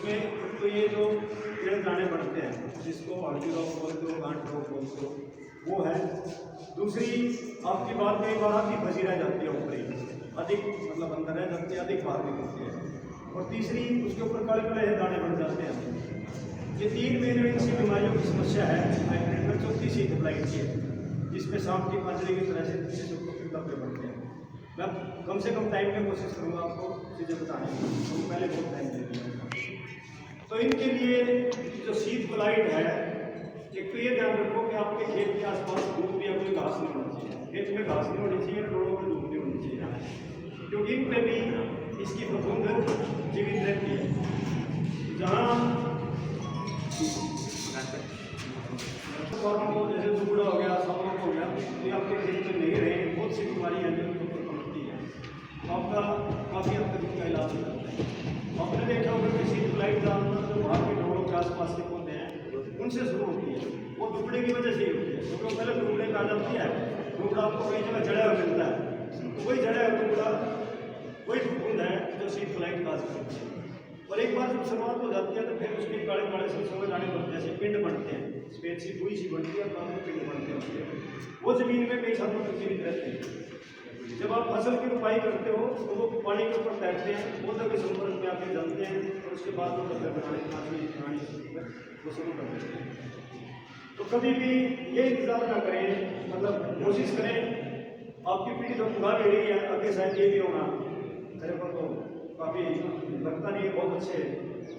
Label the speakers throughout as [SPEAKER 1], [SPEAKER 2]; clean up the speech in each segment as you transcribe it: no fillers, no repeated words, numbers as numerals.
[SPEAKER 1] उसमें तो ये जो पेड़ दाने बढ़ते हैं जिसको हल्दी रोग बोलते हो, गांठ रोग बोलते हो, वो है। दूसरी आपकी बात कई बार आपकी फंसी रह जाती है ऊपरी, अधिक मतलब अंदर रह जाती है, अधिक बाहर निकलती है। और तीसरी उसके ऊपर काले काले दाने बढ़ जाते हैं। ये 3 मेन सी बीमारियों की समस्या है हाइब्रिड में। चौथी शीत ब्लाइट की है, जिसमें सांप की पांचरे की तरह से धब्बे बढ़ते हैं। मैं कम से कम टाइम में कोशिश करूँगा आपको चीज़ें बताने की, तो पहले बहुत टाइम दे दिया। तो इनके लिए जो शीत ब्लाइट है, एक तो ये ध्यान रखो कि आपके खेत के आसपास धूप या कोई घास नहीं होना चाहिए, खेत में घास नहीं होनी चाहिए, रोडों में धूप नहीं होनी चाहिए, क्योंकि इन पे भी इसकी फफूंद जीवित रहती है। जहाँ जैसे दुबड़ा हो गया, सांप हो गया, तो आपके खेत में नहीं रहे, बहुत सी बीमारी है जो उनके ऊपर पड़ती है, तो आपका काफ़ी हद तक इसका इलाज हो जाता है। आपने देखा होगा कि शीत ब्लाइट जो वहाँ के रोडों के आसपास के पौधे हैं उनसे शुरू होती है, वो दुबड़े की वजह से ही होती है, क्योंकि पहले दुबड़े का आ जाती है। दुबड़ा आपको कई जगह जड़ा हुआ मिलता है, तो वही जड़ा हुआ दुबड़ा वही फफूंद है जो शीत ब्लाइट काज करती है। और एक बार जब शुरुआत हो जाती है तो फिर उसके काले काले से समझ आने बढ़ते हैं, जैसे पिंड बनते हैं, सफेद सी बुई सी बनती है, और पिंड बनते हैं उसके, वो जमीन में कई सालों तक जीवित रहते हैं। जब आप फसल की रोपाई करते हो तो वो पानी के ऊपर तैरते हैं, पौधों के संपर्क में आके जलते हैं, और उसके बाद वो डब्बे बनाने वो शुरू कर देते हैं। तो कभी भी ये इंतजार ना करें, मतलब कोशिश करें, आपकी पीढ़ी तो बुढ़ा भी रही है, आगे शायद ये भी होगा। मेरे को तो काफ़ी लगता नहीं है बहुत अच्छे,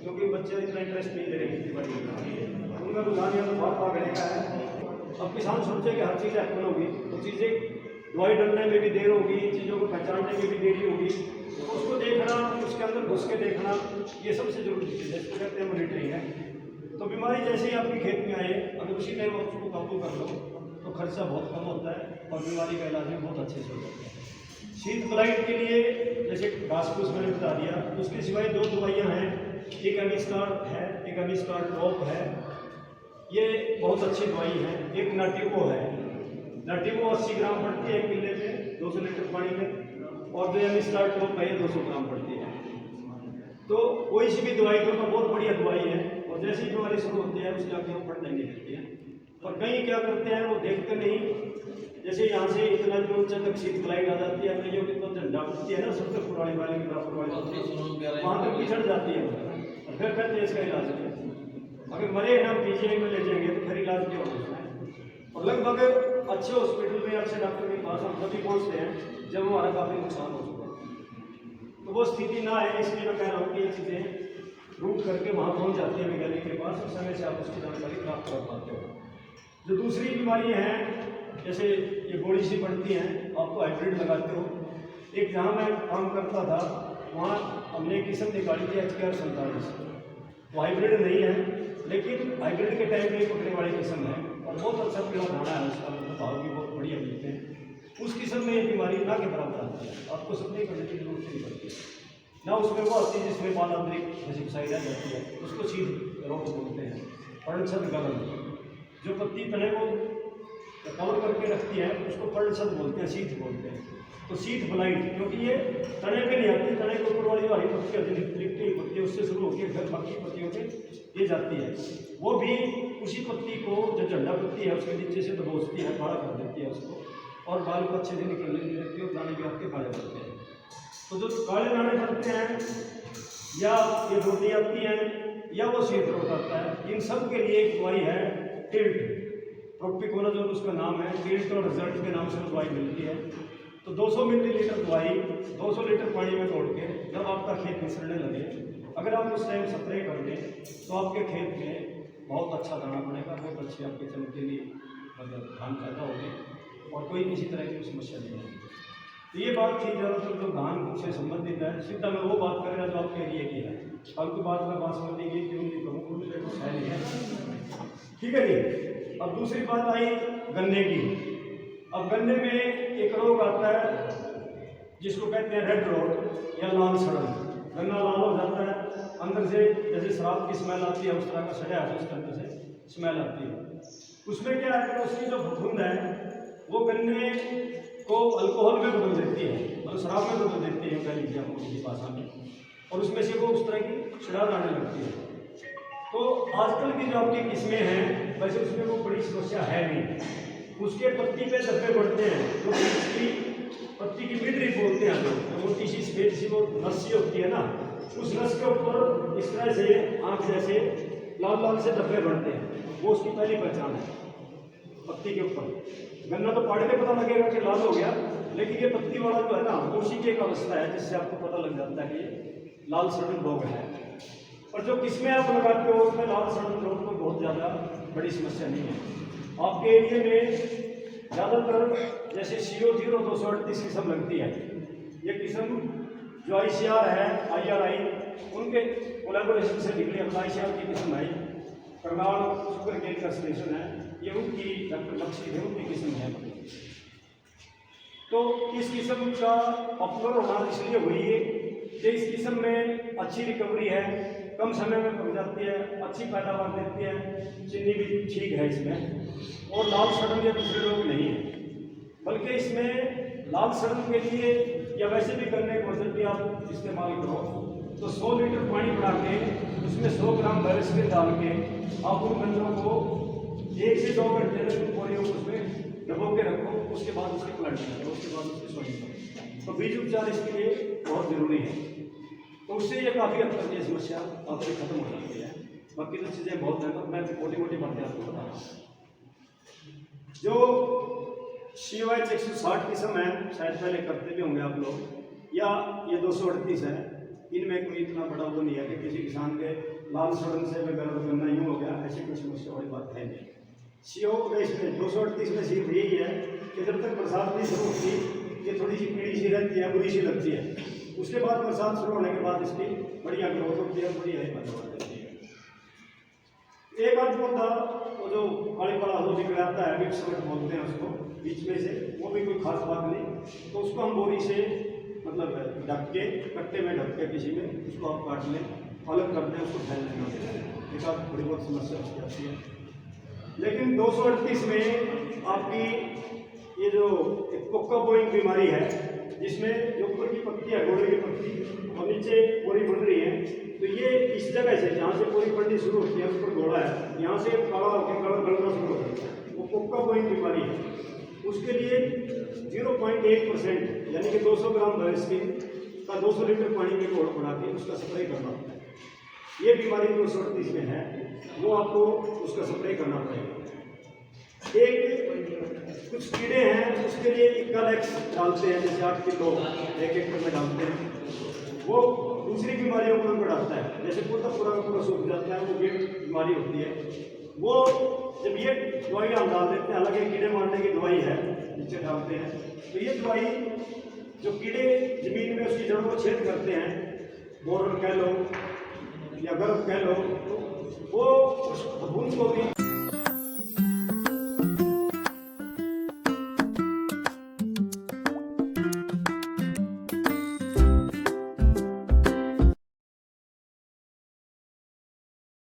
[SPEAKER 1] क्योंकि बच्चे इतना इंटरेस्ट नहीं ले रहे खेती बाड़ी का, उनका रुझान या तो बहुत भागने का है। अब किसान सोचे कि हर चीज़ एप्पल होगी, तो चीज़ें दवाई डालने में भी देर होगी, चीज़ों को पहचानने में भी देरी होगी, तो उसको देखना, उसके अंदर घुस के देखना, ये सबसे जरूरी चीज़ है, इसको कहते हैं मॉनिटरिंग है। तो बीमारी जैसे ही आपके खेत में आए, अगर उसी टाइम आप उसको काबू कर लो तो खर्चा बहुत कम होता है और बीमारी का इलाज भी बहुत अच्छे से हो जाता है। शीत ब्लाइट के लिए जैसे घास फूस मैंने बता दिया, उसके सिवाय 2 दवाइयाँ हैं, एक एमिस्टार है, एक एमिस्टार टॉप है, ये बहुत अच्छी दवाई है। एक नाटिको है, नाटिको 80 ग्राम पड़ती है 1 किलो में 200 लीटर पानी में, और जो एमिस्टार टॉप है 200 ग्राम पड़ती है। तो कोई सी भी दवाई तो बहुत बढ़िया दवाई है, और जैसी बीमारी शुरू होती है उसके आगे हम पढ़ लेंगे देते हैं। और कई क्या करते हैं, वो देखते नहीं, जैसे यहाँ से इतना जो ऊंचा तक शीत ब्लाइट आ जाती है, कईयों की तो झंडा उठती है ना, सबसे पुरानी वाले की बराबर वाली, वहाँ तक पिछड़ जाती है, और फिर कहते हैं इसका इलाज है। अगर मरे ना पीजीआई में ले जाएंगे तो फिर इलाज क्या होता है। और लगभग अच्छे हॉस्पिटल में, अच्छे डॉक्टर के पास हम तभी पहुँचते हैं जब हमारा काफ़ी नुकसान हो चुका है। तो वो स्थिति ना है, इसलिए मैं कह रहा हूँ कि ये चीज़ें रूट करके वहाँ पहुँच जाती है वैज्ञानिक के पास, और समय से आप उसकी जानकारी प्राप्त कर पाते हो। जो दूसरी बीमारी हैं, जैसे ये गोली सी पड़ती हैं, आपको हाइब्रिड लगाते हो। एक जहाँ मैं काम करता था वहाँ हमने किस्म निकाली थी HKR 47, वो हाइब्रिड नहीं है, लेकिन हाइब्रिड के टाइम में पकड़ने वाली किस्म है, और बहुत अच्छा पीला दाना है उसका, मतलब भाव भी बहुत बढ़िया मिलते हैं। उस किस्म में ये बीमारी ना के बराबर आती है, आपको सप्लाई करने की जरूरत नहीं पड़ती ना, उसमें वो आती है जिसमें बाल आंतरिक रेसिप्साइड आ जाती है, उसको शीत रोग बोलते हैं। पर्णछद गलन, जो पत्ती तने को कवर करके रखती है उसको पर्णछद बोलते हैं, शीत बोलते हैं। तो शीत ब्लाइट, क्योंकि ये तने पे नहीं आती, तने के ऊपर वाली हरी पत्ती होती है, लिपटी पत्ती, उससे शुरू होकर फिर बाकी पत्तियों पे ये जाती है, वो भी उसी पत्ती को जो झंडा पत्ती है उसके नीचे से दबोचती है, काला कर देती है उसको, और बाल को अच्छे से निकलने नहीं देती है, और दाने भी आपके काले पड़ते हैं। तो जो काले दाने पड़ते हैं, या ये रोटी आती है, या वो शीत रोग आता है, इन सब के लिए एक दवाई है टिल्ट, प्रोपिकोनाजोल उसका नाम है, टिल्ट और रिजल्ट के नाम से दवाई मिलती है। तो 200 मिलीलीटर दवाई 200 लीटर पानी में तोड़ के जब आपका खेत निसरने लगे, अगर आप उस टाइम स्प्रे कर दें तो आपके खेत में बहुत अच्छा दाना बनेगा, बहुत अच्छी आपके चमकीली मतलब धान पैदा होगी, और कोई किसी तरह की समस्या नहीं होगी। तो ये बात थी ज़्यादातर जो धान से संबंधित है। सीधा मैं वो बात कर रहा जो आपके एरिए की है, फालतू बात में बासमती की क्यों नहीं कहूँ, है नहीं है, ठीक है जी। अब दूसरी बात आई गन्ने की। अब गन्ने में एक रोग आता है जिसको कहते हैं रेड रोग या लाल सड़न। गन्ना लाल हो जाता है, अंदर से जैसे शराब की स्मेल आती है उस तरह का सड़ा है, उसके अंदर से स्मेल आती है। उसमें क्या है कि उसकी जो फफूंद है वो गन्ने को अल्कोहल में बदल देती है, मतलब शराब में बदल देती है, कह लीजिए आप उनकी भाषा में। और उसमें से वो उस तरह की छिड़ाल आने लगती है। तो आजकल की जो आपकी किस्में हैं वैसे उसमें वो बड़ी समस्या है नहीं। उसके पत्ती पे धब्बे बढ़ते हैं, तो उसकी पत्ती की मिड रिप बोलते हैं लोग, मोटी सी सफेद सी वो नस होती है ना, उस नस के ऊपर इस तरह से आँख जैसे लाल लाल से धब्बे बढ़ते हैं, वो उसकी पहली पहचान है। पत्ती के ऊपर गन्ना तो पाड़े में पता लगेगा कि लाल हो गया, लेकिन ये पत्ती वाला जो है ना, उसी की एक अवस्था है जिससे आपको पता लग जाता है कि ये लाल सड़न रोग है। और जो किस्में आप लगाते हो उसमें लाल सड़न रोग तो बहुत ज़्यादा बड़ी समस्या नहीं है। आपके एरिया में ज़्यादातर जैसे CO0 238 किस्म लगती है, ये किस्म जो ICR है, IRI, उनके कोलैबोरेशन से निकली। अपना ICR की किस्म है, करनाल शुगर केन का स्टेशन है, ये उनकी डॉक्टर बख्शी है, उनकी किस्म है। तो इस किस्म का पॉपुलर होना इसलिए हुई है कि इस किस्म में अच्छी रिकवरी है, कम समय में पक जाती है, अच्छी पैदावार देती है, चीनी भी ठीक है इसमें, और लाल सड़न या दूसरे रोग नहीं है। बल्कि इसमें लाल सड़न के लिए या वैसे भी करने को जब भी आप इस्तेमाल करो तो 100 लीटर पानी बढ़ा के उसमें 100 ग्राम बैरिस्टिन डाल के आप उन गन्नों को 1 से 2 घंटे तक पूरे उसमें डबो के रखो, उसके बाद उसकी प्लांटिंग करो, उसके बाद उसकी सॉइलिंग करो। तो बीज उपचार इसके लिए बहुत ज़रूरी है। तो उससे ये काफ़ी हद तक ये समस्या आपकी खत्म हो जाती है। बाकी तो चीज़ें बहुत हैं, तो मैं मोटी मोटी बातें आपको बता रहा हूँ। जो COH 160 किस्म है, शायद पहले करते भी होंगे आप लोग, या ये 238 है, इनमें कोई इतना बड़ा वो नहीं है कि किसी किसान के लाल सड़न से वगैरह गन्ना यूँ हो गया, ऐसी कोई समस्या वाली बात है नहीं। CO में 238 में सिर्फ यही है कि जब तक बरसात नहीं शुरू होती ये थोड़ी सी पीली सी रहती है, बुरी सी लगती है, उसके बाद बरसात शुरू होने के बाद इसकी बढ़िया ग्रोथ होती है, बढ़िया ही पैदावार देती है। एक आध पौधा वो जो काली पड़ा हो निकल आता है, मिक्स बोलते हैं उसको, बीच में से, वो भी कोई खास बात नहीं। तो उसको हम बोरी से मतलब ढक के, कट्टे में ढक के किसी में उसको आप काट लें, अलग कर दें, उसको फैल लेना, एक आध थोड़ी बहुत समस्या हो जाती है। लेकिन 238 में आपकी ये जो एक कोका बोइंग बीमारी है, जिसमें जो ऊपर की पत्ती है, गोड़े की पत्ती, और नीचे पूरी बढ़ रही है, तो ये इस जगह से जहाँ से पूरी पड़नी शुरू होती है, ऊपर गोड़ा है, यहाँ से काला होकर कलर गलना शुरू होता है, वो कोका बोइंग बीमारी है। उसके लिए 0.1% यानी कि 200 ग्राम बैरिस्टिन का 200 लीटर पानी में घोल बना के उसका स्प्रे करना होता है। ये बीमारी 238 में है, वो आपको उसका स्प्रे करना पड़ेगा। एक कुछ कीड़े हैं उसके लिए इक्कालेक्स डालते हैं, जैसे 8 किलो 1 एकड़ में डालते हैं, वो दूसरी बीमारियों को बढ़ाता है, जैसे पूरा पूरा सूख जाता है, वो गेट बीमारी होती है। वो जब ये दवाई हम डाल देते हैं, हालांकि कीड़े मारने की दवाई है, नीचे डालते हैं, तो ये दवाई जो कीड़े जमीन में उसकी जड़ों को छेद करते हैं, बोरर कह लो या गर्भ कह लो, तो वो उस फफूंद को भी